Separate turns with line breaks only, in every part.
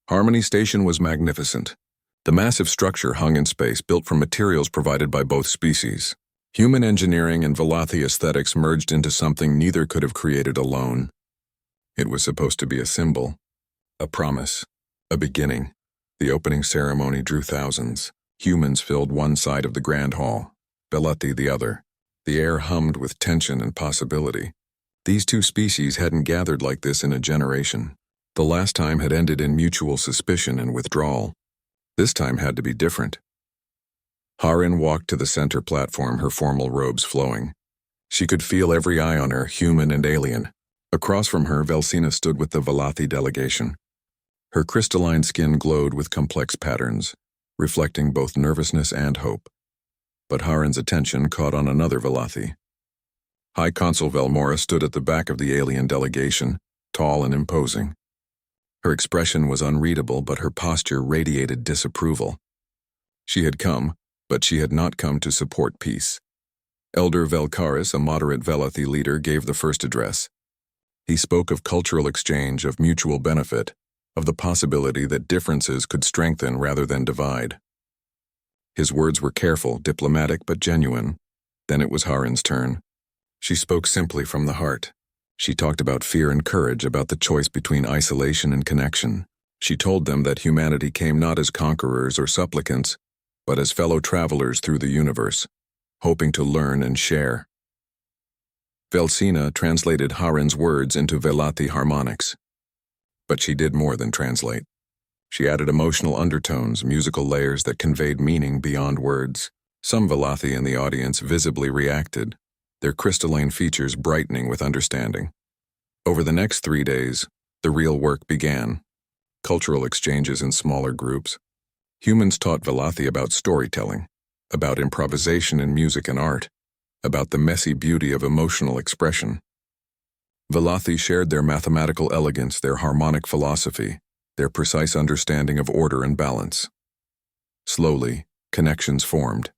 Harmony Station was magnificent. The massive structure hung in space, built from materials provided by both species. Human engineering and Velothi aesthetics merged into something neither could have created alone. It was supposed to be a symbol, a promise, a beginning. The opening ceremony drew thousands. Humans filled one side of the grand hall, Velothi the other. The air hummed with tension and possibility. These two species hadn't gathered like this in a generation. The last time had ended in mutual suspicion and withdrawal. This time had to be different. Harin walked to the center platform, her formal robes flowing. She could feel every eye on her, human and alien. Across from her, Velsina stood with the Velothi delegation. Her crystalline skin glowed with complex patterns, reflecting both nervousness and hope. But Harin's attention caught on another Velothi. High Consul Velmora stood at the back of the alien delegation, tall and imposing. Her expression was unreadable, but her posture radiated disapproval. She had come, but she had not come to support peace. Elder Velkaris, a moderate Velothi leader, gave the first address. He spoke of cultural exchange, of mutual benefit, of the possibility that differences could strengthen rather than divide. His words were careful, diplomatic, but genuine. Then it was Harin's turn. She spoke simply from the heart. She talked about fear and courage, about the choice between isolation and connection. She told them that humanity came not as conquerors or supplicants, but as fellow travelers through the universe, hoping to learn and share. Velsina translated Harin's words into Velothi harmonics. But she did more than translate. She added emotional undertones, musical layers that conveyed meaning beyond words. Some Velothi in the audience visibly reacted, their crystalline features brightening with understanding. Over the next 3 days, the real work began. Cultural exchanges in smaller groups. Humans taught Velothi about storytelling, about improvisation in music and art, about the messy beauty of emotional expression. Velothi shared their mathematical elegance, their harmonic philosophy, their precise understanding of order and balance. Slowly, connections formed.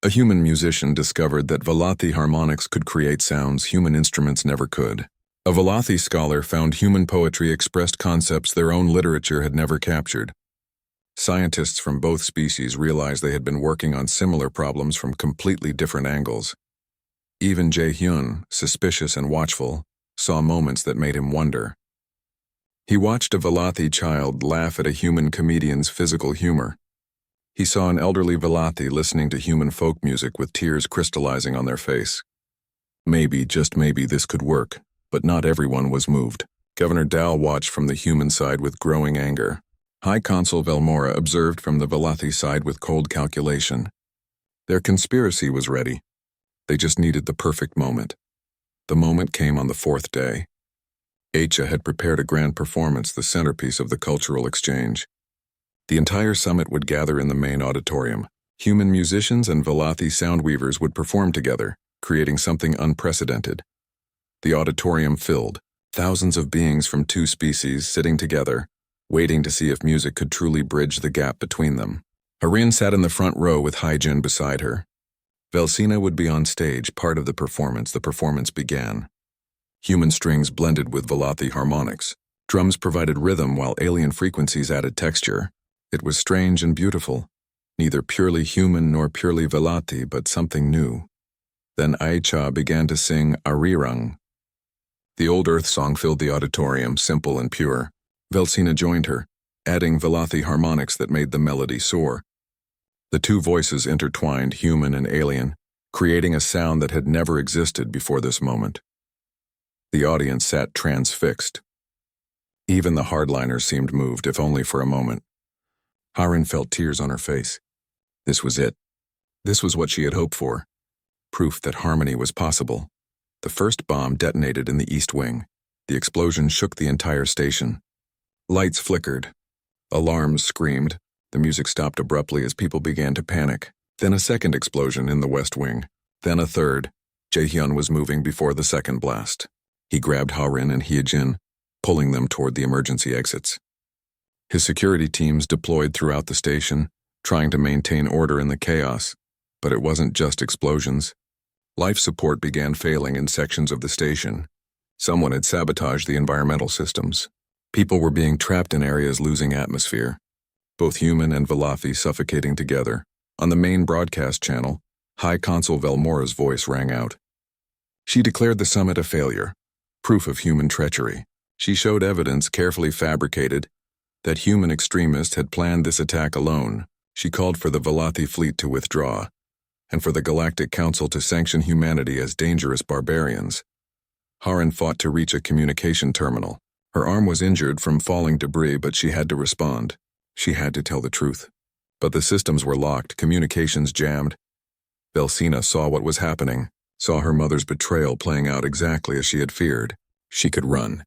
A human musician discovered that Velothi harmonics could create sounds human instruments never could. A Velothi scholar found human poetry expressed concepts their own literature had never captured. Scientists from both species realized they had been working on similar problems from completely different angles. Even Jae-hyun, suspicious and watchful, saw moments that made him wonder. He watched a Velothi child laugh at a human comedian's physical humor. He saw an elderly Velothi listening to human folk music with tears crystallizing on their face. Maybe, just maybe, this could work, but not everyone was moved. Governor Dal watched from the human side with growing anger. High Consul Velmora observed from the Velothi side with cold calculation. Their conspiracy was ready. They just needed the perfect moment. The moment came on the 4th day. Acha had prepared a grand performance, the centerpiece of the cultural exchange. The entire summit would gather in the main auditorium. Human musicians and Velothi sound weavers would perform together, creating something unprecedented. The auditorium filled, thousands of beings from two species sitting together, waiting to see if music could truly bridge the gap between them. Harin sat in the front row with Haijin beside her. Velsina would be on stage, part of the performance. The performance began. Human strings blended with Velothi harmonics. Drums provided rhythm while alien frequencies added texture. It was strange and beautiful, neither purely human nor purely Velothi, but something new. Then Aicha began to sing Arirang. The old Earth song filled the auditorium, simple and pure. Velsina joined her, adding Velothi harmonics that made the melody soar. The two voices intertwined, human and alien, creating a sound that had never existed before this moment. The audience sat transfixed. Even the hardliners seemed moved, if only for a moment. Harin felt tears on her face. This was it. This was what she had hoped for. Proof that harmony was possible. The first bomb detonated in the East Wing. The explosion shook the entire station. Lights flickered. Alarms screamed. The music stopped abruptly as people began to panic. Then a second explosion in the West Wing. Then a third. Jae-hyun was moving before the second blast. He grabbed Harin and Hyejin, pulling them toward the emergency exits. His security teams deployed throughout the station, trying to maintain order in the chaos. But it wasn't just explosions. Life support began failing in sections of the station. Someone had sabotaged the environmental systems. People were being trapped in areas losing atmosphere, both human and Velothi suffocating together. On the main broadcast channel, High Consul Velmora's voice rang out. She declared the summit a failure, proof of human treachery. She showed evidence carefully fabricated that human extremists had planned this attack alone. She called for the Velothi fleet to withdraw, and for the Galactic Council to sanction humanity as dangerous barbarians. Haran fought to reach a communication terminal. Her arm was injured from falling debris, but she had to respond. She had to tell the truth. But the systems were locked, communications jammed. Velsina saw what was happening, saw her mother's betrayal playing out exactly as she had feared. She could run,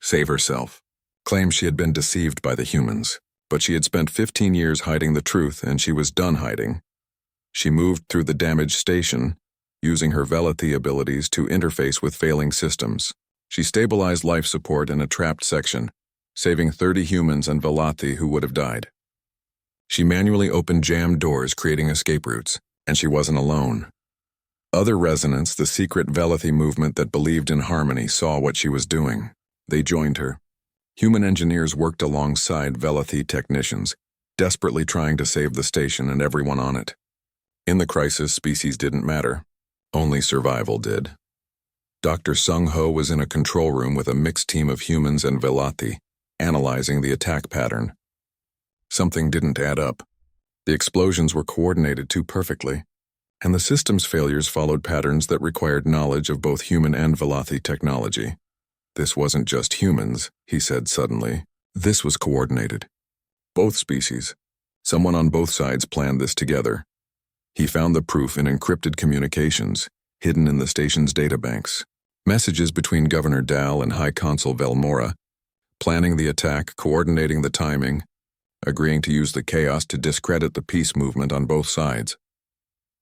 save herself, claim she had been deceived by the humans. But she had spent 15 years hiding the truth, and she was done hiding. She moved through the damaged station, using her Velothi abilities to interface with failing systems. She stabilized life support in a trapped section, saving 30 humans and Velothi who would have died. She manually opened jammed doors, creating escape routes, and she wasn't alone. Other resonants, the secret Velothi movement that believed in harmony, saw what she was doing. They joined her. Human engineers worked alongside Velothi technicians, desperately trying to save the station and everyone on it. In the crisis, species didn't matter. Only survival did. Dr. Sung Ho was in a control room with a mixed team of humans and Velothi, analyzing the attack pattern. Something didn't add up. The explosions were coordinated too perfectly, and the system's failures followed patterns that required knowledge of both human and Velothi technology. This wasn't just humans, he said suddenly. This was coordinated. Both species. Someone on both sides planned this together. He found the proof in encrypted communications, hidden in the station's databanks. Messages between Governor Dal and High Consul Velmora, planning the attack, coordinating the timing, agreeing to use the chaos to discredit the peace movement on both sides.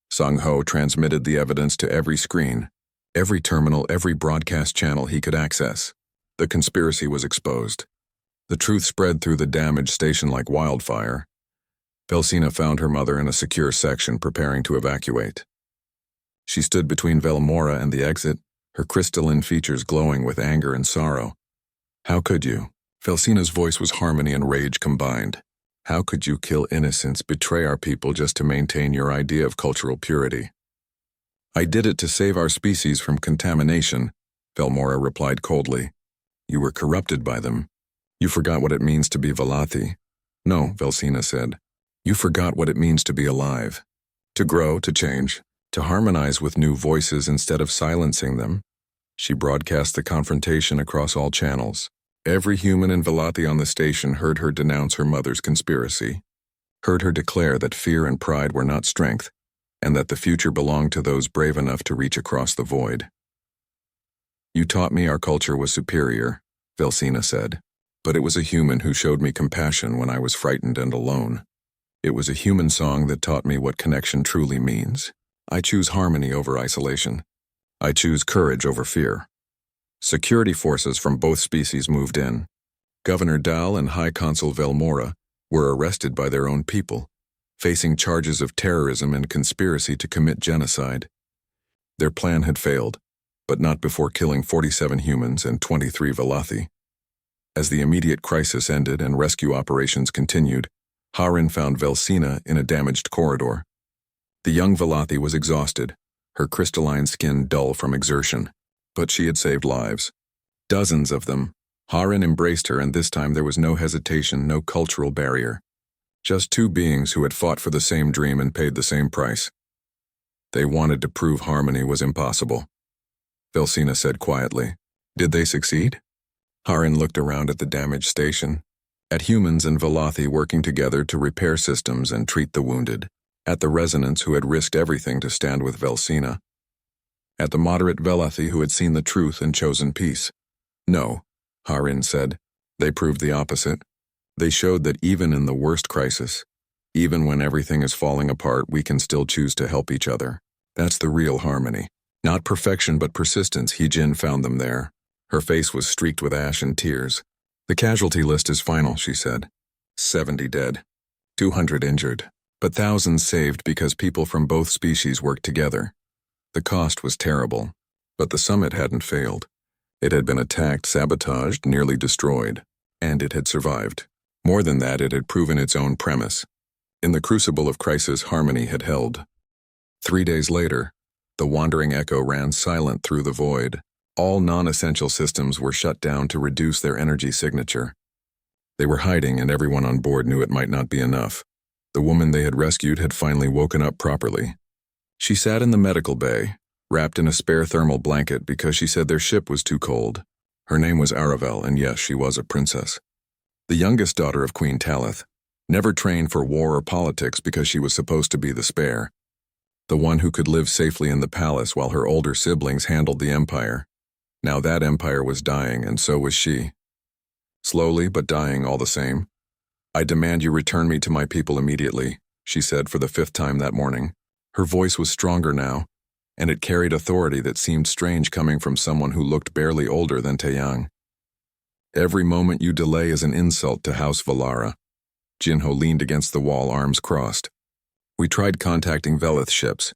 Sung Ho transmitted the evidence to every screen, every terminal, every broadcast channel he could access. The conspiracy was exposed. The truth spread through the damaged station like wildfire. Velsina found her mother in a secure section, preparing to evacuate. She stood between Velmora and the exit, her crystalline features glowing with anger and sorrow. How could you? Velsina's voice was harmony and rage combined. How could you kill innocents, betray our people just to maintain your idea of cultural purity? I did it to save our species from contamination, Velmora replied coldly. You were corrupted by them. You forgot what it means to be Velothi. No, Velsina said. You forgot what it means to be alive. To grow, to change, to harmonize with new voices instead of silencing them. She broadcast the confrontation across all channels. Every human in Velothi on the station heard her denounce her mother's conspiracy, heard her declare that fear and pride were not strength, and that the future belonged to those brave enough to reach across the void. You taught me our culture was superior, Velsina said, but it was a human who showed me compassion when I was frightened and alone. It was a human song that taught me what connection truly means. I choose harmony over isolation. I choose courage over fear. Security forces from both species moved in. Governor Dal and High Consul Velmora were arrested by their own people, facing charges of terrorism and conspiracy to commit genocide. Their plan had failed, but not before killing 47 humans and 23 Velothi. As the immediate crisis ended and rescue operations continued, Haran found Velsina in a damaged corridor. The young Velothi was exhausted, her crystalline skin dull from exertion. But she had saved lives. Dozens of them. Haran embraced her, and this time there was no hesitation, no cultural barrier. Just two beings who had fought for the same dream and paid the same price. They wanted to prove harmony was impossible. Velsina said quietly. Did they succeed? Haran looked around at the damaged station, at humans and Velothi working together to repair systems and treat the wounded, at the resonants who had risked everything to stand with Velsina, at the moderate Velothi who had seen the truth and chosen peace. No, Haran said. They proved the opposite. They showed that even in the worst crisis, even when everything is falling apart, we can still choose to help each other. That's the real harmony. Not perfection, but persistence. Hee-Jin found them there. Her face was streaked with ash and tears. The casualty list is final, she said. 70 dead, 200 injured, but thousands saved because people from both species worked together. The cost was terrible, but the summit hadn't failed. It had been attacked, sabotaged, nearly destroyed. And it had survived. More than that, it had proven its own premise. In the crucible of crisis, harmony had held. 3 days later, the wandering echo ran silent through the void. All non-essential systems were shut down to reduce their energy signature. They were hiding, and everyone on board knew it might not be enough. The woman they had rescued had finally woken up properly. She sat in the medical bay, wrapped in a spare thermal blanket because she said their ship was too cold. Her name was Aravel, and yes, she was a princess. The youngest daughter of Queen Talith, never trained for war or politics because she was supposed to be the spare. The one who could live safely in the palace while her older siblings handled the empire. Now that empire was dying, and so was she. Slowly, but dying all the same. "I demand you return me to my people immediately," she said for the 5th time that morning. Her voice was stronger now, and it carried authority that seemed strange coming from someone who looked barely older than Taeyang. "Every moment you delay is an insult to House Valara." Jinho leaned against the wall, arms crossed. "We tried contacting Velith ships.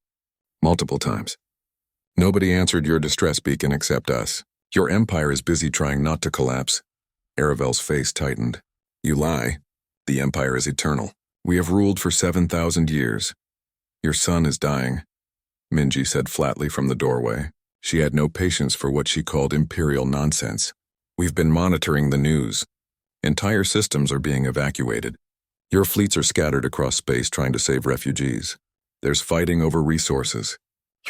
Multiple times. Nobody answered your distress beacon except us. Your empire is busy trying not to collapse." Aravel's face tightened. "You lie. The empire is eternal. We have ruled for 7,000 years. Your son is dying," Minji said flatly from the doorway. She had no patience for what she called imperial nonsense. "We've been monitoring the news. Entire systems are being evacuated. Your fleets are scattered across space trying to save refugees. There's fighting over resources.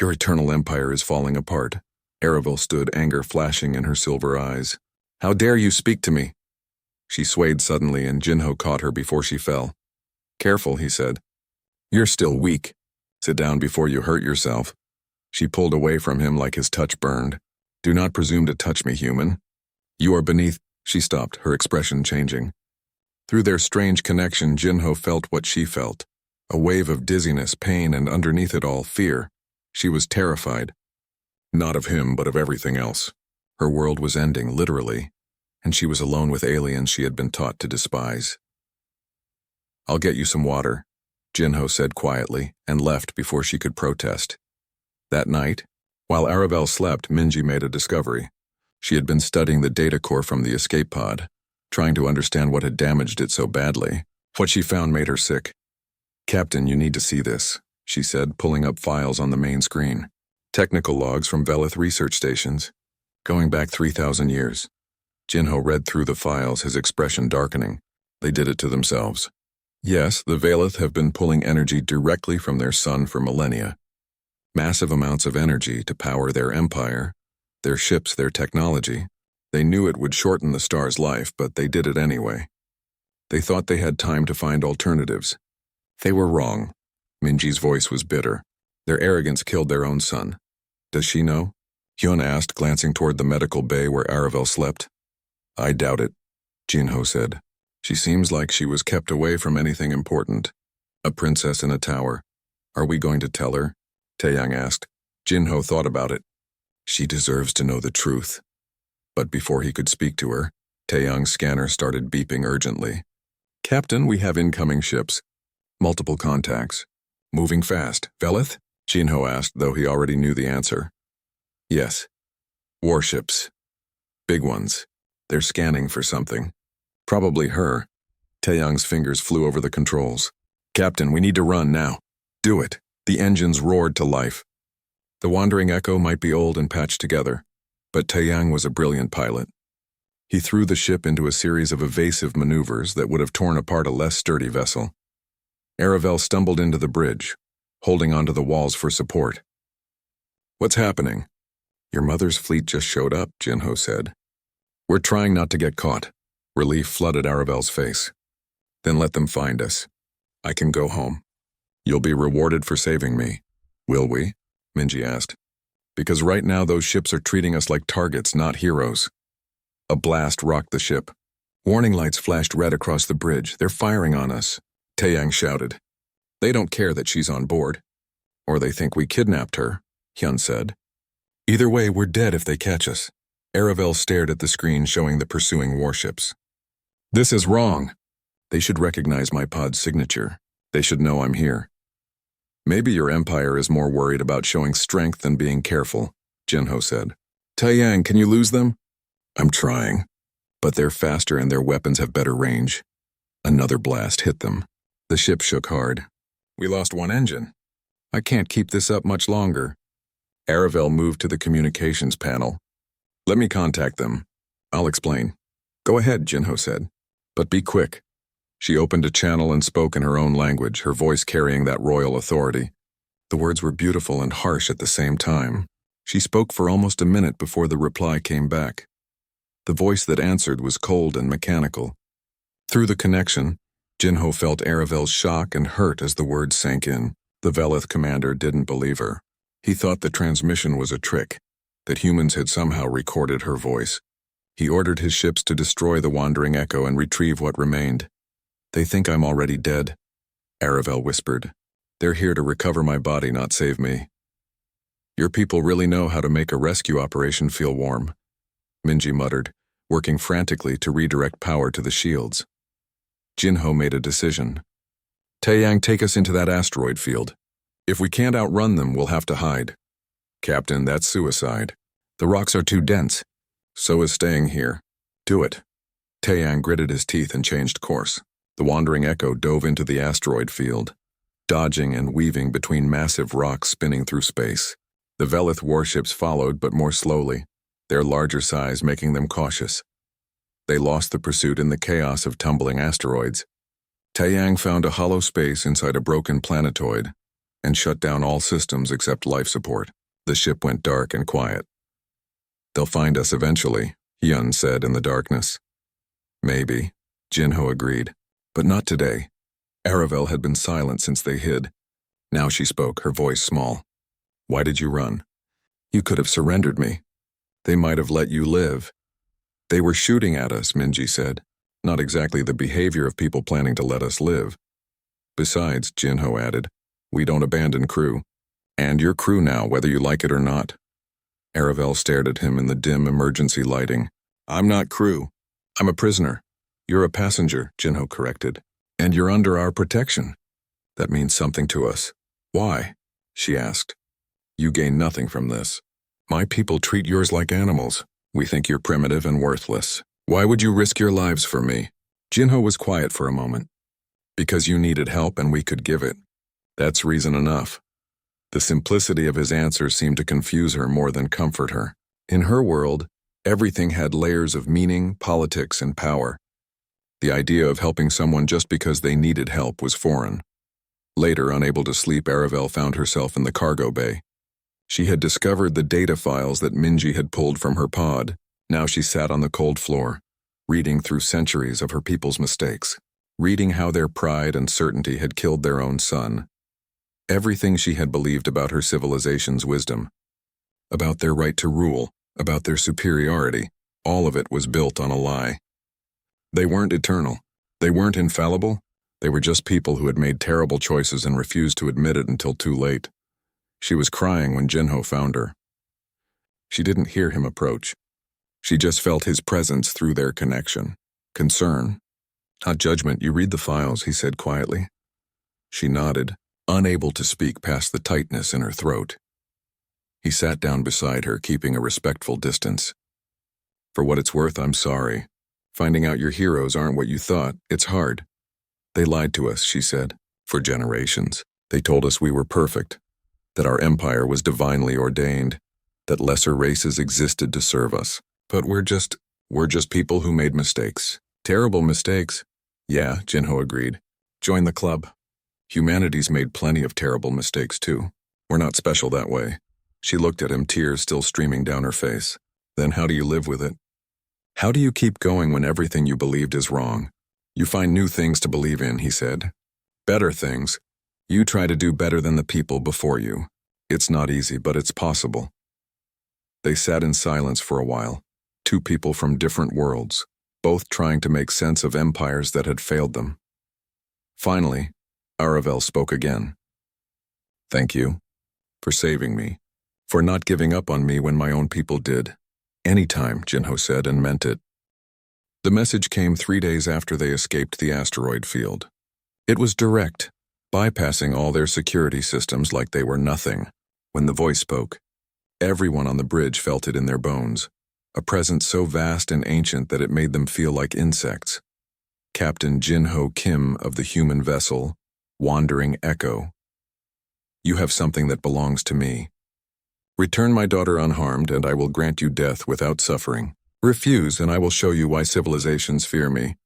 Your eternal empire is falling apart." Aravel stood, anger flashing in her silver eyes. "How dare you speak to me?" She swayed suddenly, and Jinho caught her before she fell. "Careful," he said. "You're still weak. Sit down before you hurt yourself." She pulled away from him like his touch burned. "Do not presume to touch me, human. You are beneath—" She stopped, her expression changing. Through their strange connection, Jinho felt what she felt. A wave of dizziness, pain, and underneath it all, fear. She was terrified. Not of him, but of everything else. Her world was ending, literally, and she was alone with aliens she had been taught to despise. "I'll get you some water," Jinho said quietly, and left before she could protest. That night, while Aravel slept, Minji made a discovery. She had been studying the data core from the escape pod, trying to understand what had damaged it so badly. What she found made her sick. "Captain, you need to see this," she said, pulling up files on the main screen. Technical logs from Velith research stations, going back 3,000 years. Jinho read through the files, his expression darkening. They did it to themselves. Yes, the Velith have been pulling energy directly from their sun for millennia. Massive amounts of energy to power their empire, their ships, their technology. They knew it would shorten the star's life, but they did it anyway. They thought they had time to find alternatives. They were wrong. Minji's voice was bitter. Their arrogance killed their own son. "Does she know?" Hyun asked, glancing toward the medical bay where Aravel slept. "I doubt it," Jinho said. "She seems like she was kept away from anything important. A princess in a tower. Are we going to tell her?" Taeyang asked. Jinho thought about it. "She deserves to know the truth." But before he could speak to her, Taeyang's scanner started beeping urgently. "Captain, we have incoming ships. Multiple contacts. Moving fast. Velith?" Jinho asked, though he already knew the answer. "Yes. Warships. Big ones. They're scanning for something. Probably her." Taeyang's fingers flew over the controls. "Captain, we need to run now." "Do it." The engines roared to life. The wandering echo might be old and patched together, but Taeyang was a brilliant pilot. He threw the ship into a series of evasive maneuvers that would have torn apart a less sturdy vessel. Aravel stumbled into the bridge, holding onto the walls for support. "What's happening?" "Your mother's fleet just showed up," Jinho said. "We're trying not to get caught." Relief flooded Aravel's face. "Then let them find us. I can go home. You'll be rewarded for saving me." "Will we?" Minji asked. "Because right now those ships are treating us like targets, not heroes." A blast rocked the ship. Warning lights flashed red across the bridge. "They're firing on us," Taeyang shouted. "They don't care that she's on board. Or they think we kidnapped her," Hyun said. "Either way, we're dead if they catch us." Aravel stared at the screen showing the pursuing warships. "This is wrong. They should recognize my pod's signature. They should know I'm here." "Maybe your empire is more worried about showing strength than being careful," Jinho said. "Taeyang, can you lose them?" "I'm trying." But they're faster and their weapons have better range. Another blast hit them. The ship shook hard. We lost one engine. I can't keep this up much longer. Aravel moved to the communications panel. Let me contact them. I'll explain. Go ahead, Jinho said. But be quick. She opened a channel and spoke in her own language, her voice carrying that royal authority. The words were beautiful and harsh at the same time. She spoke for almost a minute before the reply came back. The voice that answered was cold and mechanical. Through the connection, Jinho felt Aravel's shock and hurt as the words sank in. The Velith commander didn't believe her. He thought the transmission was a trick, that humans had somehow recorded her voice. He ordered his ships to destroy the wandering echo and retrieve what remained. They think I'm already dead, Aravel whispered. They're here to recover my body, not save me. Your people really know how to make a rescue operation feel warm, Minji muttered, working frantically to redirect power to the shields. Jinho made a decision. Taeyang, take us into that asteroid field. If we can't outrun them, we'll have to hide. Captain, that's suicide. The rocks are too dense. So is staying here. Do it. Taeyang gritted his teeth and changed course. The wandering echo dove into the asteroid field, dodging and weaving between massive rocks spinning through space. The Velith warships followed, but more slowly, their larger size making them cautious. They lost the pursuit in the chaos of tumbling asteroids. Taeyang found a hollow space inside a broken planetoid and shut down all systems except life support. The ship went dark and quiet. They'll find us eventually, Hyun said in the darkness. Maybe, Jinho agreed, but not today. Aravel had been silent since they hid. Now she spoke, her voice small. Why did you run? You could have surrendered me. They might have let you live. They were shooting at us, Minji said. Not exactly the behavior of people planning to let us live. Besides, Jinho added, we don't abandon crew. And you're crew now, whether you like it or not. Aravel stared at him in the dim emergency lighting. I'm not crew. I'm a prisoner. You're a passenger, Jinho corrected. And you're under our protection. That means something to us. Why? She asked. You gain nothing from this. My people treat yours like animals. We think you're primitive and worthless. Why would you risk your lives for me? Jinho was quiet for a moment. Because you needed help and we could give it. That's reason enough. The simplicity of his answer seemed to confuse her more than comfort her. In her world, everything had layers of meaning, politics, and power. The idea of helping someone just because they needed help was foreign. Later, unable to sleep, Aravel found herself in the cargo bay. She had discovered the data files that Minji had pulled from her pod. Now she sat on the cold floor, reading through centuries of her people's mistakes, reading how their pride and certainty had killed their own son. Everything she had believed about her civilization's wisdom, about their right to rule, about their superiority, all of it was built on a lie. They weren't eternal. They weren't infallible. They were just people who had made terrible choices and refused to admit it until too late. She was crying when Jinho found her. She didn't hear him approach. She just felt his presence through their connection. Concern. Not judgment, you read the files, he said quietly. She nodded, unable to speak past the tightness in her throat. He sat down beside her, keeping a respectful distance. For what it's worth, I'm sorry. Finding out your heroes aren't what you thought, it's hard. They lied to us, she said, for generations. They told us we were perfect, that our empire was divinely ordained, that lesser races existed to serve us. But we're just people who made mistakes. Terrible mistakes. Yeah, Jinho agreed. Join the club. Humanity's made plenty of terrible mistakes too. We're not special that way. She looked at him, tears still streaming down her face. Then how do you live with it? How do you keep going when everything you believed is wrong? You find new things to believe in, he said. Better things. You try to do better than the people before you. It's not easy, but it's possible. They sat in silence for a while, two people from different worlds, both trying to make sense of empires that had failed them. Finally, Aravel spoke again. Thank you for saving me, for not giving up on me when my own people did. Anytime, Jinho said, and meant it. The message came 3 days after they escaped the asteroid field. It was direct, bypassing all their security systems like they were nothing. When the voice spoke, everyone on the bridge felt it in their bones. a presence so vast and ancient that it made them feel like insects. Captain Jin-Ho Kim of the human vessel, Wandering Echo. You have something that belongs to me. Return my daughter unharmed, and I will grant you death without suffering. Refuse, and I will show you why civilizations fear me.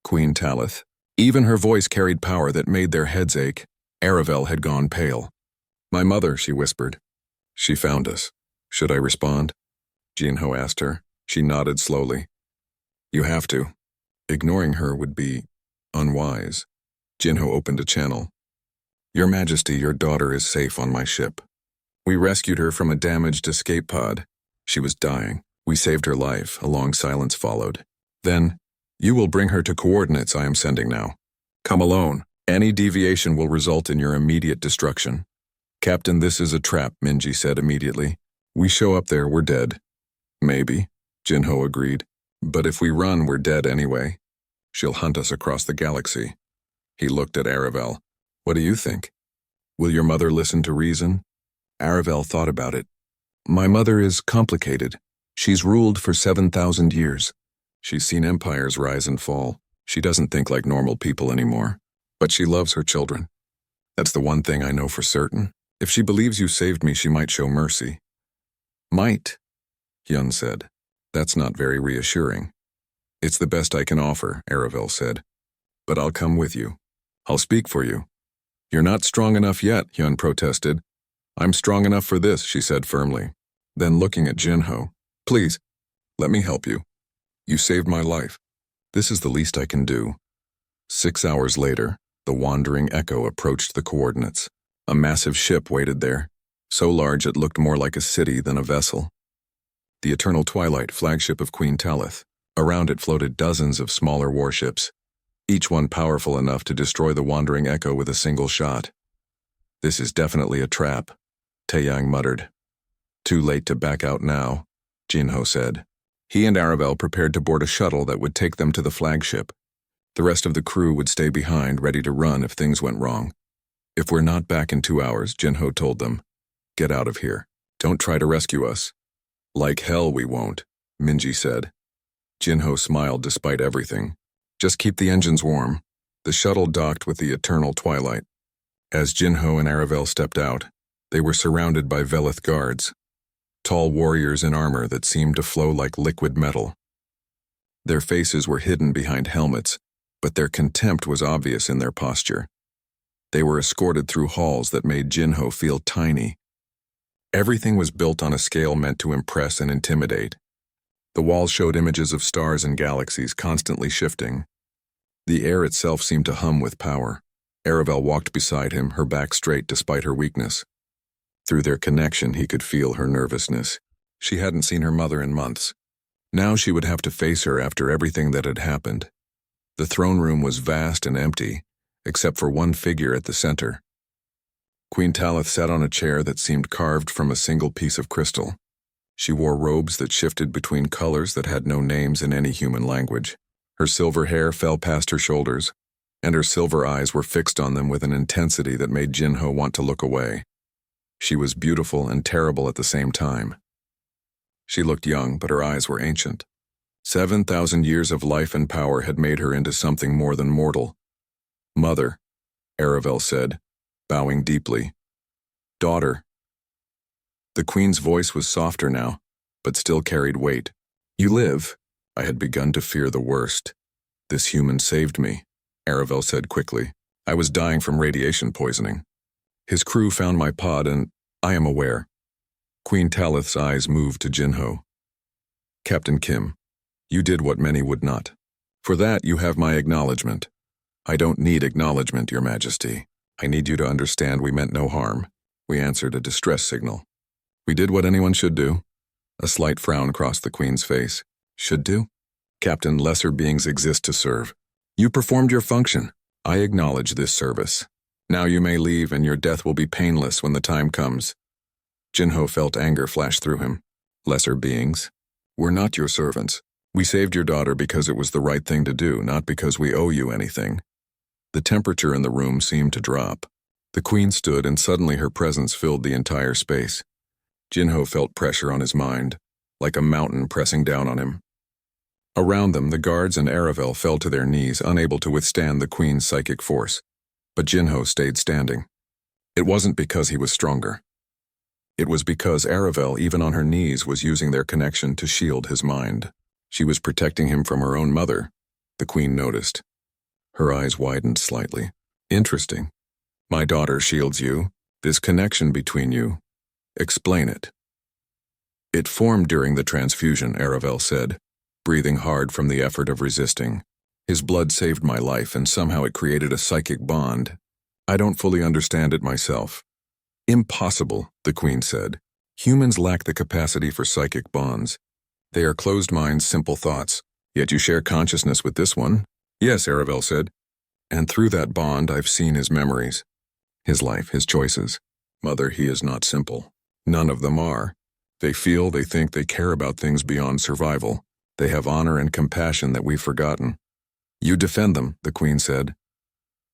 Queen Talith. Even her voice carried power that made their heads ache. Aravel had gone pale. My mother, she whispered. She found us. Should I respond? Jin-Ho asked her. She nodded slowly. You have to. Ignoring her would be unwise. Jin-Ho opened a channel. Your Majesty, your daughter is safe on my ship. We rescued her from a damaged escape pod. She was dying. We saved her life. A long silence followed. Then, you will bring her to coordinates I am sending now. Come alone. Any deviation will result in your immediate destruction. Captain, this is a trap, Minji said immediately. We show up there, we're dead. Maybe, Jin-Ho agreed. But if we run, we're dead anyway. She'll hunt us across the galaxy. He looked at Aravel. What do you think? Will your mother listen to reason? Aravel thought about it. My mother is complicated. She's ruled for 7,000 years. She's seen empires rise and fall. She doesn't think like normal people anymore. But she loves her children. That's the one thing I know for certain. If she believes you saved me, she might show mercy. Might, Hyun said. That's not very reassuring. It's the best I can offer, Aravel said. But I'll come with you. I'll speak for you. You're not strong enough yet, Hyun protested. I'm strong enough for this, she said firmly. Then looking at Jin-Ho, please, let me help you. You saved my life. This is the least I can do. 6 hours later, the Wandering Echo approached the coordinates. A massive ship waited there, so large it looked more like a city than a vessel. The Eternal Twilight, flagship of Queen Talith. Around it floated dozens of smaller warships, each one powerful enough to destroy the Wandering Echo with a single shot. This is definitely a trap, Taeyang muttered. Too late to back out now, Jin-Ho said. He and Aravel prepared to board a shuttle that would take them to the flagship. The rest of the crew would stay behind, ready to run if things went wrong. If we're not back in 2 hours, Jin-Ho told them, get out of here. Don't try to rescue us. Like hell we won't, Minji said. Jin-Ho smiled despite everything. Just keep the engines warm. The shuttle docked with the Eternal Twilight. As Jin-Ho and Aravel stepped out, they were surrounded by Velith guards, tall warriors in armor that seemed to flow like liquid metal. Their faces were hidden behind helmets, but their contempt was obvious in their posture. They were escorted through halls that made Jin-Ho feel tiny. Everything was built on a scale meant to impress and intimidate. The walls showed images of stars and galaxies constantly shifting. The air itself seemed to hum with power. Aravel walked beside him, her back straight despite her weakness. Through their connection, he could feel her nervousness. She hadn't seen her mother in months. Now she would have to face her after everything that had happened. The throne room was vast and empty, except for one figure at the center. Queen Talith sat on a chair that seemed carved from a single piece of crystal. She wore robes that shifted between colors that had no names in any human language. Her silver hair fell past her shoulders, and her silver eyes were fixed on them with an intensity that made Jin-Ho want to look away. She was beautiful and terrible at the same time. She looked young, but her eyes were ancient. 7,000 years of life and power had made her into something more than mortal. Mother, Aravel said, bowing deeply. Daughter. The queen's voice was softer now, but still carried weight. You live. I had begun to fear the worst. This human saved me, Aravel said quickly. I was dying from radiation poisoning. His crew found my pod and I am aware. Queen Talith's eyes moved to Jin-Ho. Captain Kim, you did what many would not. For that you have my acknowledgement. I don't need acknowledgement, Your Majesty. I need you to understand we meant no harm. We answered a distress signal. We did what anyone should do. A slight frown crossed the Queen's face. Should do? Captain, lesser beings exist to serve. You performed your function. I acknowledge this service. Now you may leave and your death will be painless when the time comes. Jin-Ho felt anger flash through him. Lesser beings? We're not your servants. We saved your daughter because it was the right thing to do, not because we owe you anything. The temperature in the room seemed to drop. The Queen stood and suddenly her presence filled the entire space. Jin-Ho felt pressure on his mind. like a mountain pressing down on him. Around them, the guards and Aravel fell to their knees, unable to withstand the Queen's psychic force. But Jinho stayed standing. It wasn't because he was stronger. It was because Aravel, even on her knees, was using their connection to shield his mind. She was protecting him from her own mother, the Queen noticed. Her eyes widened slightly. Interesting. My daughter shields you. This connection between you. Explain it. It formed during the transfusion, Aravel said, breathing hard from the effort of resisting. His blood saved my life, and somehow it created a psychic bond. I don't fully understand it myself. Impossible, the Queen said. Humans lack the capacity for psychic bonds. They are closed minds, simple thoughts. Yet you share consciousness with this one. Yes, Aravel said. And through that bond, I've seen his memories. His life, his choices. Mother, he is not simple. None of them are. They feel, they think, they care about things beyond survival. They have honor and compassion that we've forgotten. You defend them, the Queen said.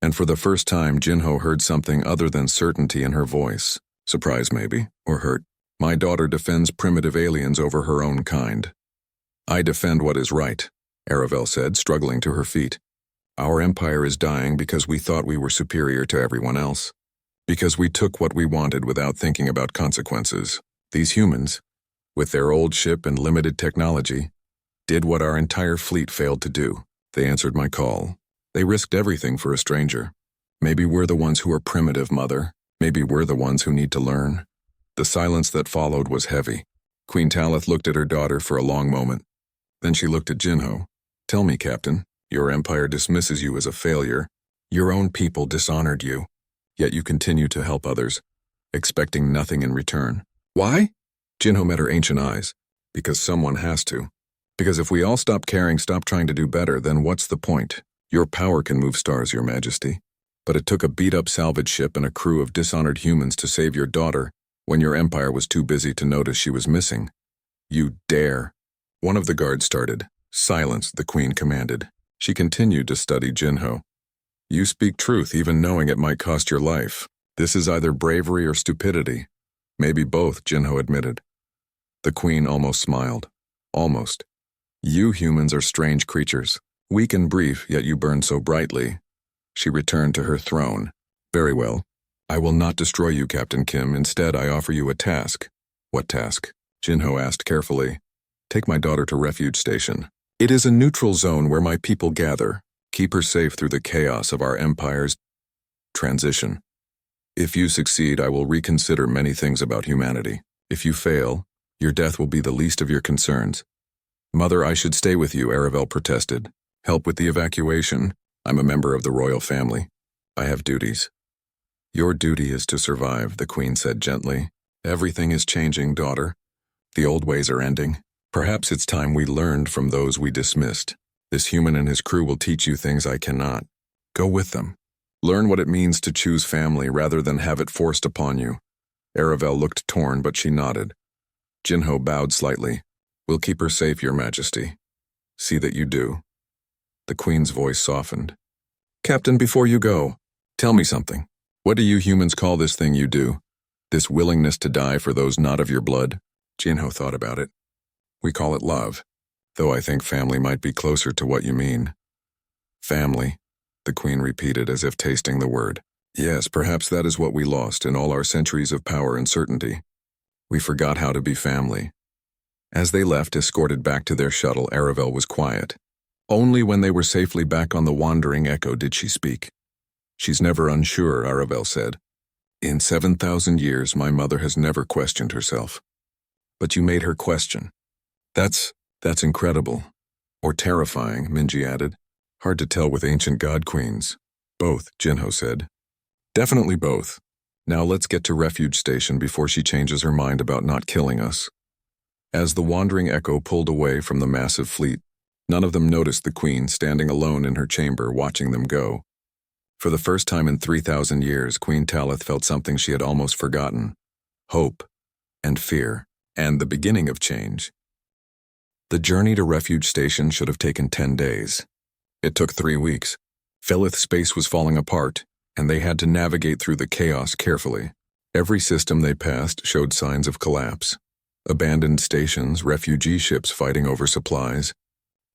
And for the first time, Jinho heard something other than certainty in her voice. Surprise, maybe, or hurt. My daughter defends primitive aliens over her own kind. I defend what is right, Aravel said, struggling to her feet. Our empire is dying because we thought we were superior to everyone else. Because we took what we wanted without thinking about consequences. These humans, with their old ship and limited technology, did what our entire fleet failed to do. They answered my call. They risked everything for a stranger. Maybe we're the ones who are primitive, Mother. Maybe we're the ones who need to learn. The silence that followed was heavy. Queen Talith looked at her daughter for a long moment. Then she looked at Jinho. Tell me, Captain, your empire dismisses you as a failure. Your own people dishonored you. Yet you continue to help others, expecting nothing in return. Why? Jinho met her ancient eyes. Because someone has to. Because if we all stop caring, stop trying to do better, then what's the point? Your power can move stars, Your Majesty. But it took a beat-up salvage ship and a crew of dishonored humans to save your daughter when your empire was too busy to notice she was missing. You dare. One of the guards started. Silence, the Queen commanded. She continued to study Jinho. You speak truth, even knowing it might cost your life. This is either bravery or stupidity. Maybe both, Jinho admitted. The Queen almost smiled. Almost. You humans are strange creatures. Weak and brief, yet you burn so brightly. She returned to her throne. Very well. I will not destroy you, Captain Kim. Instead, I offer you a task. What task? Jinho asked carefully. Take my daughter to Refuge Station. It is a neutral zone where my people gather. Keep her safe through the chaos of our empire's transition. If you succeed, I will reconsider many things about humanity. If you fail, your death will be the least of your concerns. Mother, I should stay with you, Aravel protested. Help with the evacuation. I'm a member of the royal family. I have duties. Your duty is to survive, the Queen said gently. Everything is changing, daughter. The old ways are ending. Perhaps it's time we learned from those we dismissed. This human and his crew will teach you things I cannot. Go with them. Learn what it means to choose family rather than have it forced upon you. Aravel looked torn, but she nodded. Jinho bowed slightly. We'll keep her safe, Your Majesty. See that you do. The Queen's voice softened. Captain, before you go, tell me something. What do you humans call this thing you do? This willingness to die for those not of your blood? Jinho thought about it. We call it love, though I think family might be closer to what you mean. Family, the Queen repeated as if tasting the word. Yes, perhaps that is what we lost in all our centuries of power and certainty. We forgot how to be family. As they left, escorted back to their shuttle, Aravel was quiet. Only when they were safely back on the wandering echo did she speak. She's never unsure, Aravel said. In 7,000 years, my mother has never questioned herself. But you made her question. That's incredible. Or terrifying, Minji added. Hard to tell with ancient god queens. Both, Jinho said. Definitely both. Now let's get to Refuge Station before she changes her mind about not killing us. As the wandering echo pulled away from the massive fleet, none of them noticed the Queen standing alone in her chamber watching them go. For the first time in 3,000 years, Queen Talith felt something she had almost forgotten. Hope and fear, and the beginning of change. The journey to Refuge Station should have taken 10 days. It took 3 weeks. Philith space was falling apart, and they had to navigate through the chaos carefully. Every system they passed showed signs of collapse. Abandoned stations, refugee ships fighting over supplies,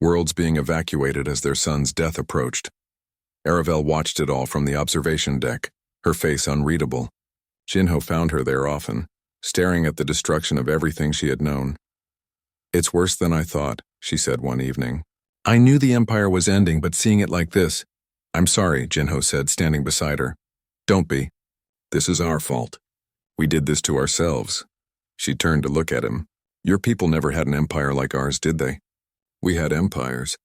worlds being evacuated as their son's death approached. Aravel watched it all from the observation deck, her face unreadable. Jinho found her there often, staring at the destruction of everything she had known. "It's worse than I thought," she said one evening. "I knew the Empire was ending, but seeing it like this—" "I'm sorry," Jinho said, standing beside her. "Don't be. This is our fault. We did this to ourselves." She turned to look at him. "Your people never had an empire like ours, did they? We had empires.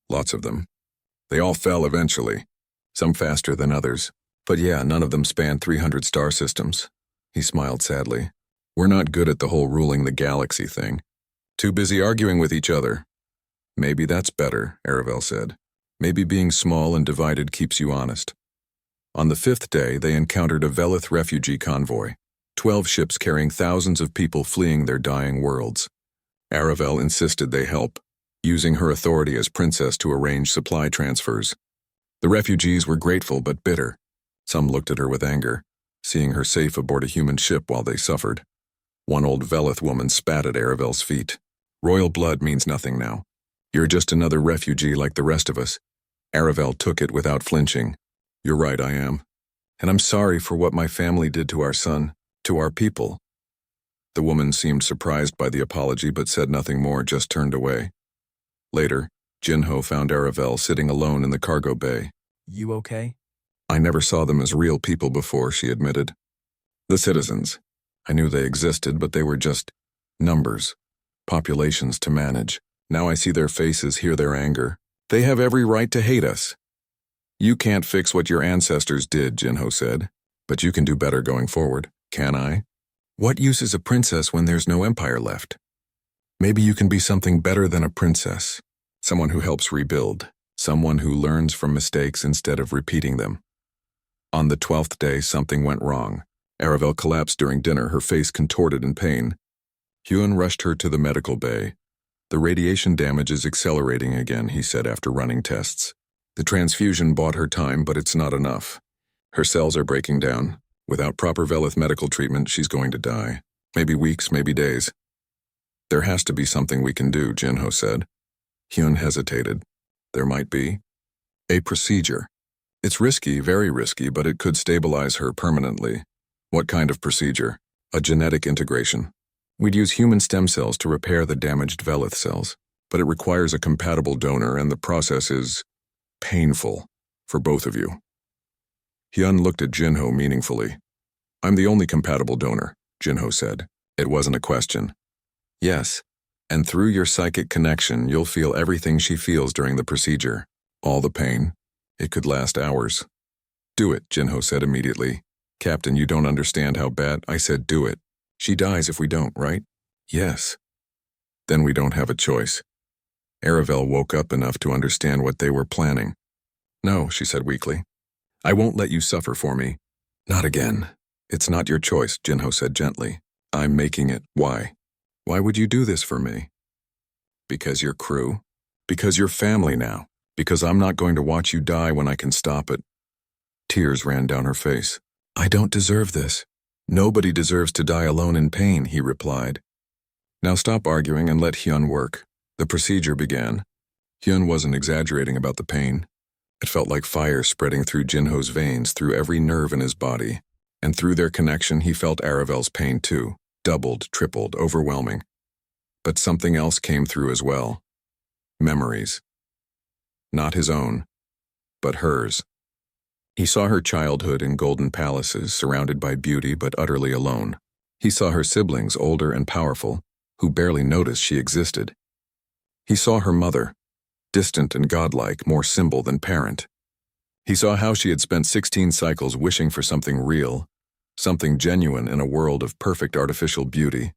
Lots of them. They all fell eventually, some faster than others. But yeah, none of them spanned 300 star systems." He smiled sadly. "We're not good at the whole ruling the galaxy thing. Too busy arguing with each other." "Maybe that's better," Aravel said. "Maybe being small and divided keeps you honest." On the 5th day, they encountered a Velith refugee convoy, 12 ships carrying thousands of people fleeing their dying worlds. Aravel insisted they help, using her authority as princess to arrange supply transfers. The refugees were grateful but bitter. Some looked at her with anger, seeing her safe aboard a human ship while they suffered. One old Velith woman spat at Aravel's feet. "Royal blood means nothing now. You're just another refugee like the rest of us." Aravel took it without flinching. "You're right, I am. And I'm sorry for what my family did to our son, to our people." The woman seemed surprised by the apology but said nothing more, just turned away. Later, Jinho found Aravel sitting alone in the cargo bay.
"You okay?"
"I never saw them as real people before," she admitted. "The citizens. I knew they existed, but they were just numbers, populations to manage. Now I see their faces, hear their anger. They have every right to hate us." "You can't fix what your ancestors did," Jinho said. "But you can do better going forward." "Can I?" "What use is a princess when there's no empire left? Maybe you can be something better than a princess. Someone who helps rebuild. Someone who learns from mistakes instead of repeating them." On the 12th day, something went wrong. Aravel collapsed during dinner, her face contorted in pain. Hyun rushed her to the medical bay. "The radiation damage is accelerating again," he said after running tests. "The transfusion bought her time, but it's not enough. Her cells are breaking down. Without proper Velith medical treatment, she's going to die. Maybe weeks, maybe days." "There has to be something we can do," Jinho said. Hyun hesitated. "There might be a procedure. It's risky, very risky, but it could stabilize her permanently." "What kind of procedure?" "A genetic integration. We'd use human stem cells to repair the damaged Velith cells, but it requires a compatible donor, and the process is painful for both of you." Hyun looked at Jinho meaningfully. "I'm the only compatible donor," Jinho said. It wasn't a question. "Yes, and through your psychic connection, you'll feel everything she feels during the procedure. All the pain. It could last hours." "Do it," Jinho said immediately. "Captain, you don't understand how bad—" "I said do it. She dies if we don't, right?" "Yes." "Then we don't have a choice." Aravel woke up enough to understand what they were planning. "No," she said weakly. "I won't let you suffer for me." "Not again." "It's not your choice," Jinho said gently. "I'm making it." "Why? Why would you do this for me?" "Because you're crew. Because you're family now. Because I'm not going to watch you die when I can stop it." Tears ran down her face. "I don't deserve this." "Nobody deserves to die alone in pain," he replied. "Now stop arguing and let Hyun work." The procedure began. Hyun wasn't exaggerating about the pain. It felt like fire spreading through Jinho's veins, through every nerve in his body. And through their connection, he felt Aravel's pain too. Doubled, tripled, overwhelming. But something else came through as well. Memories. Not his own, but hers. He saw her childhood in golden palaces, surrounded by beauty but utterly alone. He saw her siblings, older and powerful, who barely noticed she existed. He saw her mother, distant and godlike, more symbol than parent. He saw how she had spent 16 cycles wishing for something real, something genuine in a world of perfect artificial beauty.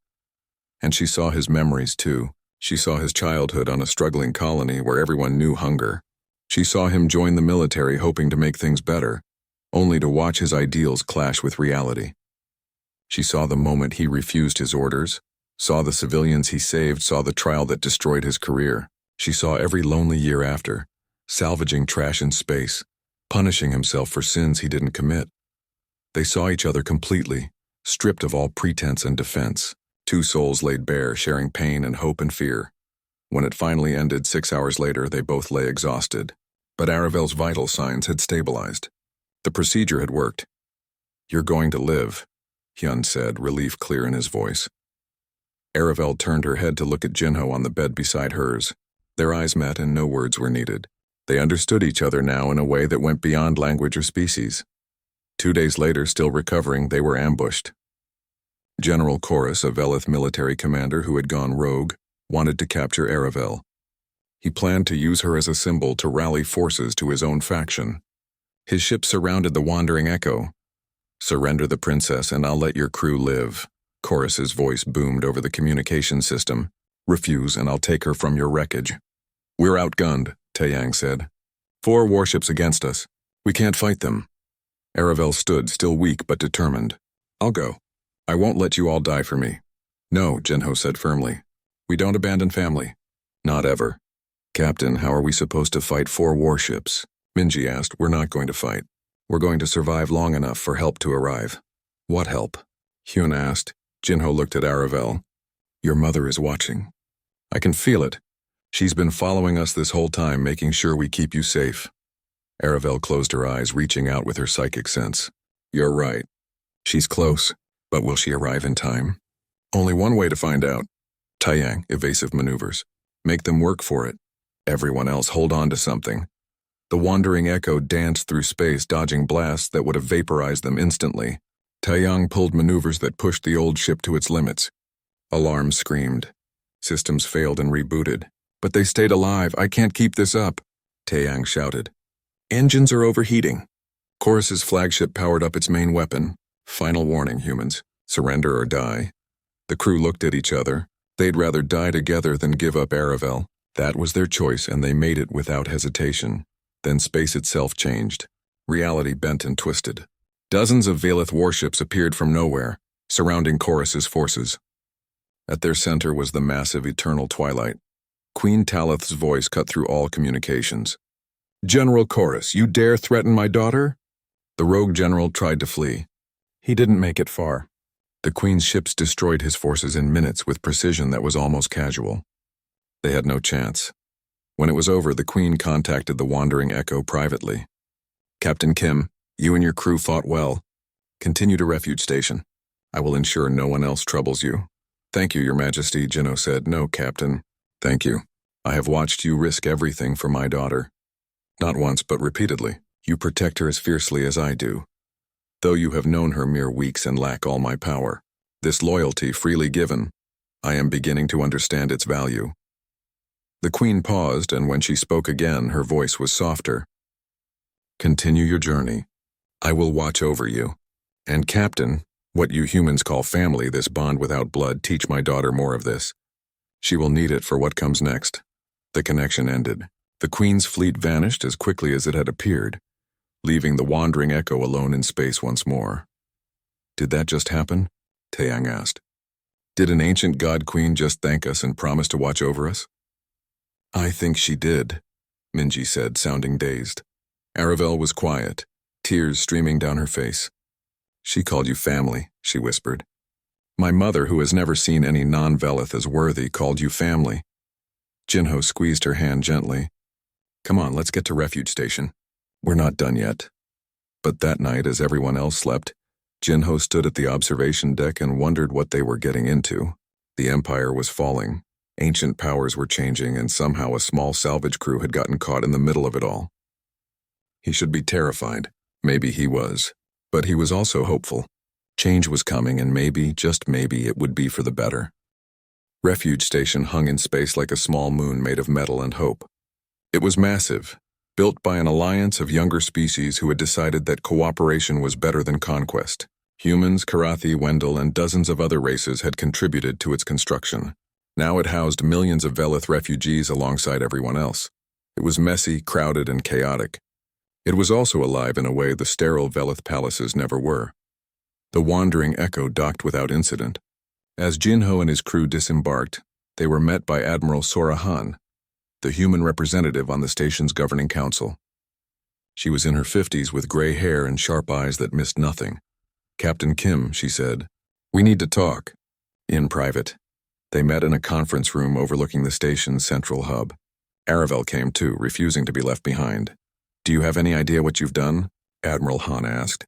And she saw his memories too. She saw his childhood on a struggling colony where everyone knew hunger. She saw him join the military hoping to make things better, only to watch his ideals clash with reality. She saw the moment he refused his orders, saw the civilians he saved, saw the trial that destroyed his career. She saw every lonely year after, salvaging trash in space, punishing himself for sins he didn't commit. They saw each other completely, stripped of all pretense and defense. Two souls laid bare, sharing pain and hope and fear. When it finally ended 6 hours later, they both lay exhausted. But Aravel's vital signs had stabilized. The procedure had worked. "You're going to live," Hyun said, relief clear in his voice. Aravel turned her head to look at Jinho on the bed beside hers. Their eyes met and no words were needed. They understood each other now in a way that went beyond language or species. 2 days later, still recovering, they were ambushed. General Chorus, a Velith military commander who had gone rogue, wanted to capture Aravel. He planned to use her as a symbol to rally forces to his own faction. His ship surrounded the Wandering Echo. "Surrender the princess and I'll let your crew live." Chorus's voice boomed over the communication system. "Refuse and I'll take her from your wreckage." "We're outgunned," Taeyang said. 4 warships against us. We can't fight them." Aravel stood, still weak but determined. "I'll go. I won't let you all die for me." "No," Jinho said firmly. "We don't abandon family." "Not ever." "Captain, how are we supposed to fight 4 warships?" Minji asked. "We're not going to fight. We're going to survive long enough for help to arrive." "What help?" Hyun asked. Jinho looked at Aravel. "Your mother is watching. I can feel it. She's been following us this whole time, making sure we keep you safe." Aravel closed her eyes, reaching out with her psychic sense. "You're right. She's close, but will she arrive in time?" "Only one way to find out." Taeyang, evasive maneuvers. "Make them work for it. Everyone else hold on to something." The Wandering Echo danced through space, dodging blasts that would have vaporized them instantly. Taeyang pulled maneuvers that pushed the old ship to its limits. Alarms screamed. Systems failed and rebooted. "But they stayed alive. I can't keep this up," Taeyang shouted. "Engines are overheating." Chorus's flagship powered up its main weapon. "Final warning, humans. Surrender or die." The crew looked at each other. They'd rather die together than give up Aravel. That was their choice, and they made it without hesitation. Then space itself changed. Reality bent and twisted. Dozens of Velith warships appeared from nowhere, surrounding Chorus's forces. At their center was the massive eternal twilight. Queen Talith's voice cut through all communications. "General Chorus, you dare threaten my daughter?" The rogue general tried to flee. He didn't make it far. The Queen's ships destroyed his forces in minutes with precision that was almost casual. They had no chance. When it was over, the Queen contacted the Wandering Echo privately. "Captain Kim, you and your crew fought well. Continue to refuge station. I will ensure no one else troubles you." "Thank you, Your Majesty," Jinho said. "No, Captain. Thank you. I have watched you risk everything for my daughter. Not once, but repeatedly. You protect her as fiercely as I do. Though you have known her mere weeks and lack all my power, this loyalty freely given, I am beginning to understand its value." The Queen paused, and when she spoke again, her voice was softer. "Continue your journey. I will watch over you. And Captain, what you humans call family, this bond without blood, teach my daughter more of this. She will need it for what comes next." The connection ended. The Queen's fleet vanished as quickly as it had appeared, leaving the Wandering Echo alone in space once more. "Did that just happen?" Taeyang asked. "Did an ancient god queen just thank us and promise to watch over us?" "I think she did," Minji said, sounding dazed. Aravel was quiet, tears streaming down her face. "She called you family," she whispered. "My mother, who has never seen any non-Velith as worthy, called you family." Jinho squeezed her hand gently. "Come on, let's get to refuge station. We're not done yet." But that night, as everyone else slept, Jinho stood at the observation deck and wondered what they were getting into. The Empire was falling, ancient powers were changing, and somehow a small salvage crew had gotten caught in the middle of it all. He should be terrified. Maybe he was. But he was also hopeful. Change was coming, and maybe, just maybe, it would be for the better. Refuge Station hung in space like a small moon made of metal and hope. It was massive, built by an alliance of younger species who had decided that cooperation was better than conquest. Humans, Karathi, Wendell, and dozens of other races had contributed to its construction. Now it housed millions of Velith refugees alongside everyone else. It was messy, crowded, and chaotic. It was also alive in a way the sterile Velith palaces never were. The Wandering Echo docked without incident. As Jinho and his crew disembarked, they were met by Admiral Sora Han, the human representative on the station's governing council. She was in her 50s with gray hair and sharp eyes that missed nothing. "Captain Kim," she said, "we need to talk." In private, they met in a conference room overlooking the station's central hub. Aravel came too, refusing to be left behind. "Do you have any idea what you've done?" Admiral Han asked.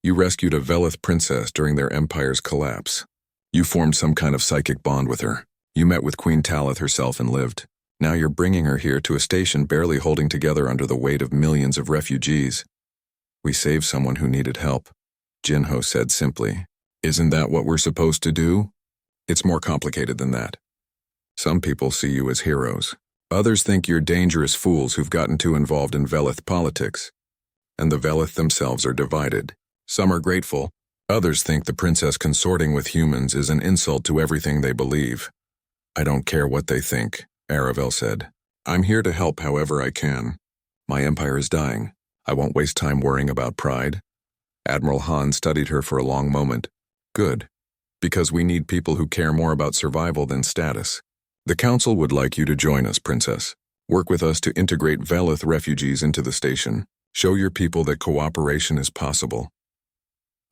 "You rescued a Velith princess during their empire's collapse. You formed some kind of psychic bond with her. You met with Queen Talith herself and lived. Now you're bringing her here to a station barely holding together under the weight of millions of refugees." "We saved someone who needed help," Jinho said simply. "Isn't that what we're supposed to do?" "It's more complicated than that. Some people see you as heroes. Others think you're dangerous fools who've gotten too involved in Velith politics. And the Velith themselves are divided. Some are grateful. Others think the princess consorting with humans is an insult to everything they believe." "I don't care what they think," Aravel said. "I'm here to help however I can. My empire is dying. I won't waste time worrying about pride." Admiral Han studied her for a long moment. "Good. Because we need people who care more about survival than status. The Council would like you to join us, Princess. Work with us to integrate Velith refugees into the station. Show your people that cooperation is possible."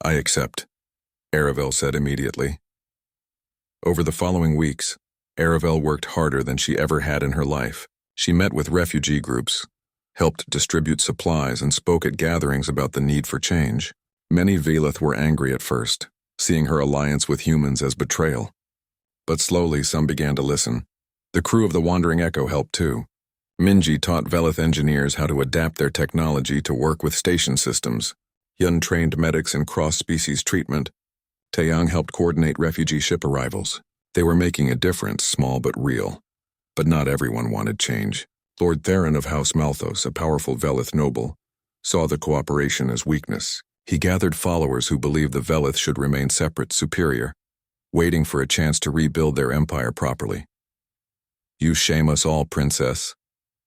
"I accept," Aravel said immediately. Over the following weeks, Aravel worked harder than she ever had in her life. She met with refugee groups, helped distribute supplies, and spoke at gatherings about the need for change. Many Velith were angry at first, seeing her alliance with humans as betrayal. But slowly some began to listen. The crew of the Wandering Echo helped too. Minji taught Velith engineers how to adapt their technology to work with station systems. Yun trained medics in cross-species treatment. Taeyang helped coordinate refugee ship arrivals. They were making a difference, small but real. But not everyone wanted change. Lord Theron of House Malthus, a powerful Velith noble, saw the cooperation as weakness. He gathered followers who believed the Velith should remain separate, superior, waiting for a chance to rebuild their empire properly. "You shame us all, Princess,"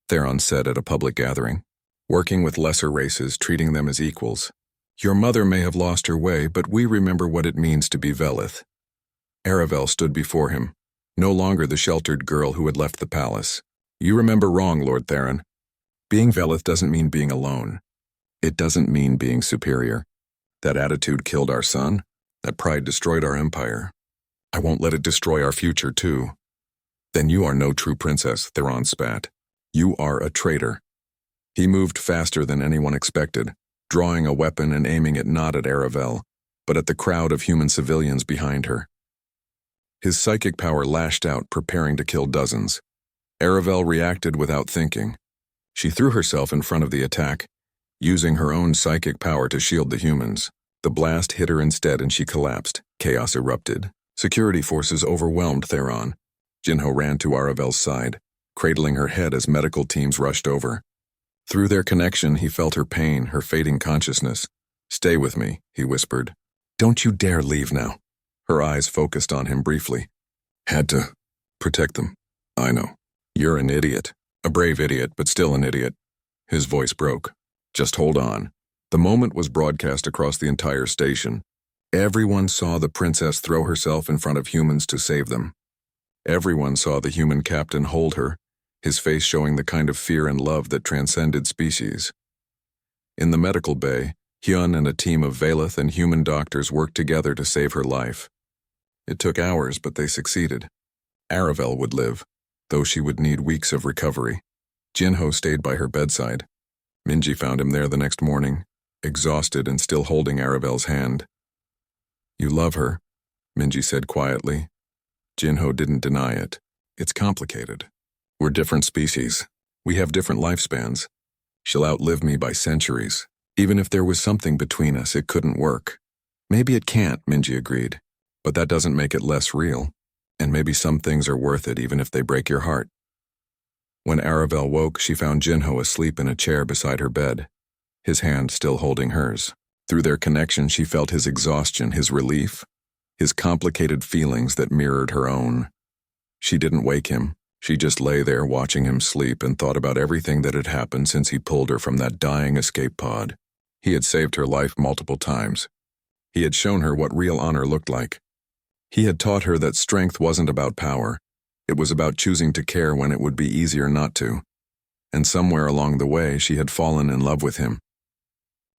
Theron said at a public gathering. "Working with lesser races, treating them as equals. Your mother may have lost her way, but we remember what it means to be Velith." Aravel stood before him, no longer the sheltered girl who had left the palace. "You remember wrong, Lord Theron. Being Velith doesn't mean being alone. It doesn't mean being superior. That attitude killed our son. That pride destroyed our empire. I won't let it destroy our future, too." "Then you are no true princess," Theron spat. "You are a traitor." He moved faster than anyone expected, drawing a weapon and aiming it not at Aravel, but at the crowd of human civilians behind her. His psychic power lashed out, preparing to kill dozens. Aravel reacted without thinking. She threw herself in front of the attack, using her own psychic power to shield the humans. The blast hit her instead and she collapsed. Chaos erupted. Security forces overwhelmed Theron. Jinho ran to Aravel's side, cradling her head as medical teams rushed over. Through their connection, he felt her pain, her fading consciousness. "Stay with me," he whispered. "Don't you dare leave now." Her eyes focused on him briefly. "Had to protect them. I know. You're an idiot. A brave idiot, but still an idiot." His voice broke. "Just hold on." The moment was broadcast across the entire station. Everyone saw the princess throw herself in front of humans to save them. Everyone saw the human captain hold her, his face showing the kind of fear and love that transcended species. In the medical bay, Hyun and a team of Velith and human doctors worked together to save her life. It took hours, but they succeeded. Aravel would live, though she would need weeks of recovery. Jinho stayed by her bedside. Minji found him there the next morning, exhausted and still holding Aravel's hand. "You love her," Minji said quietly. Jinho didn't deny it. "It's complicated. We're different species. We have different lifespans. She'll outlive me by centuries. Even if there was something between us, it couldn't work." "Maybe it can't," Minji agreed. "But that doesn't make it less real. And maybe some things are worth it even if they break your heart." When Aravel woke, she found Jinho asleep in a chair beside her bed, his hand still holding hers. Through their connection, she felt his exhaustion, his relief, his complicated feelings that mirrored her own. She didn't wake him. She just lay there watching him sleep and thought about everything that had happened since he pulled her from that dying escape pod. He had saved her life multiple times. He had shown her what real honor looked like. He had taught her that strength wasn't about power. It was about choosing to care when it would be easier not to. And somewhere along the way, she had fallen in love with him.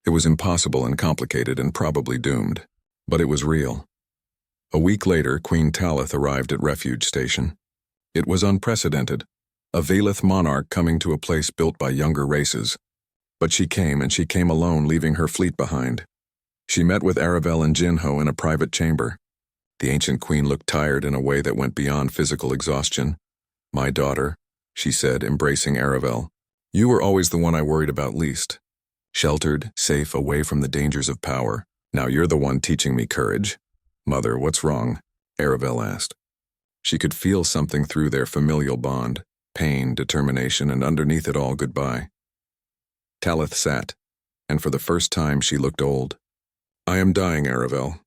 It was impossible and complicated and probably doomed, but it was real. A week later, Queen Talith arrived at Refuge Station. It was unprecedented, a Valith monarch coming to a place built by younger races. But she came, and she came alone, leaving her fleet behind. She met with Aravel and Jinho in a private chamber. The ancient queen looked tired in a way that went beyond physical exhaustion. "My daughter," she said, embracing Aravel. "You were always the one I worried about least. Sheltered, safe, away from the dangers of power. Now you're the one teaching me courage." "Mother, what's wrong?" Aravel asked. She could feel something through their familial bond, pain, determination, and underneath it all, goodbye. Talith sat, and for the first time she looked old. "I am dying, Aravel.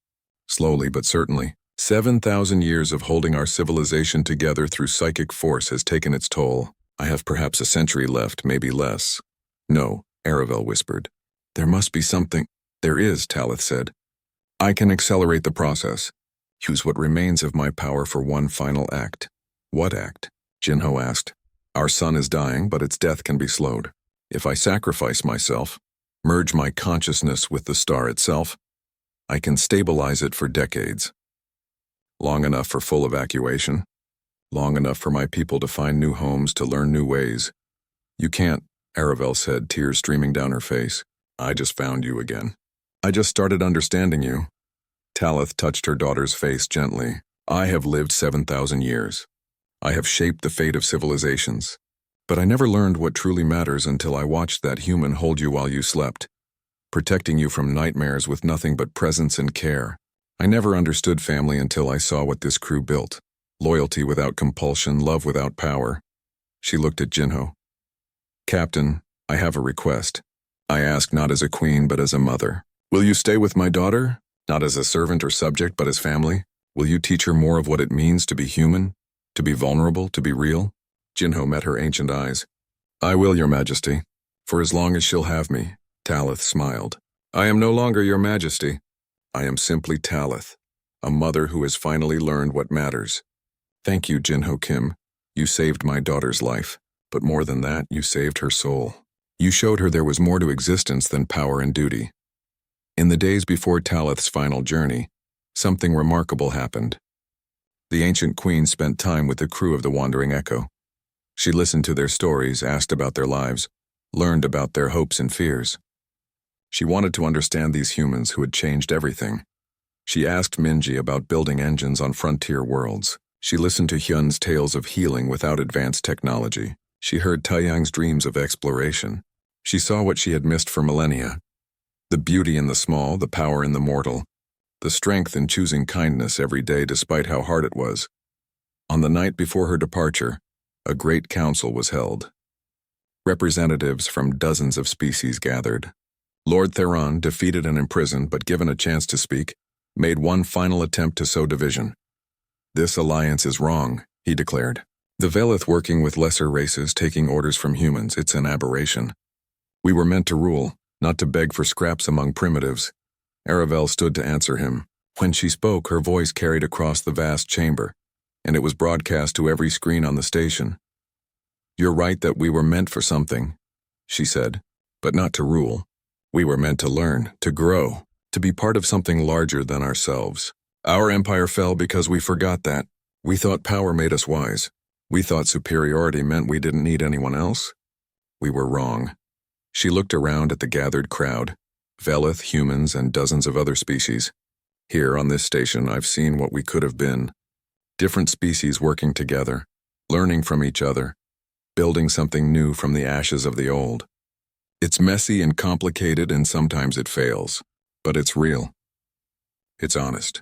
Slowly but certainly. 7,000 years of holding our civilization together through psychic force has taken its toll. I have perhaps a century left, maybe less." "No," Aravel whispered. "There must be something." "There is," Talith said. "I can accelerate the process. Use what remains of my power for one final act." "What act?" Jinho asked. "Our sun is dying, but its death can be slowed. If I sacrifice myself, merge my consciousness with the star itself, I can stabilize it for decades. Long enough for full evacuation. Long enough for my people to find new homes, to learn new ways." "You can't," Aravel said, tears streaming down her face. "I just found you again. I just started understanding you." Talith touched her daughter's face gently. "I have lived 7,000 years. I have shaped the fate of civilizations. But I never learned what truly matters until I watched that human hold you while you slept, protecting you from nightmares with nothing but presence and care. I never understood family until I saw what this crew built. Loyalty without compulsion, love without power." She looked at Jinho. "Captain, I have a request. I ask not as a queen, but as a mother. Will you stay with my daughter? Not as a servant or subject, but as family? Will you teach her more of what it means to be human, to be vulnerable, to be real?" Jinho met her ancient eyes. "I will, Your Majesty, for as long as she'll have me." Talith smiled. "I am no longer Your Majesty. I am simply Talith, a mother who has finally learned what matters. Thank you, Jinho Kim. You saved my daughter's life, but more than that, you saved her soul. You showed her there was more to existence than power and duty." In the days before Talith's final journey, something remarkable happened. The ancient queen spent time with the crew of the Wandering Echo. She listened to their stories, asked about their lives, learned about their hopes and fears. She wanted to understand these humans who had changed everything. She asked Minji about building engines on frontier worlds. She listened to Hyun's tales of healing without advanced technology. She heard Taeyang's dreams of exploration. She saw what she had missed for millennia. The beauty in the small, the power in the mortal, the strength in choosing kindness every day despite how hard it was. On the night before her departure, a great council was held. Representatives from dozens of species gathered. Lord Theron, defeated and imprisoned but given a chance to speak, made one final attempt to sow division. "This alliance is wrong," he declared. "The Velith working with lesser races, taking orders from humans, it's an aberration. We were meant to rule, not to beg for scraps among primitives." Aravel stood to answer him. When she spoke, her voice carried across the vast chamber, and it was broadcast to every screen on the station. "You're right that we were meant for something," she said, "but not to rule. We were meant to learn, to grow, to be part of something larger than ourselves. Our empire fell because we forgot that. We thought power made us wise. We thought superiority meant we didn't need anyone else. We were wrong." She looked around at the gathered crowd, Velith, humans, and dozens of other species. "Here on this station, I've seen what we could have been. Different species working together, learning from each other, building something new from the ashes of the old. It's messy and complicated, and sometimes it fails, but it's real. It's honest."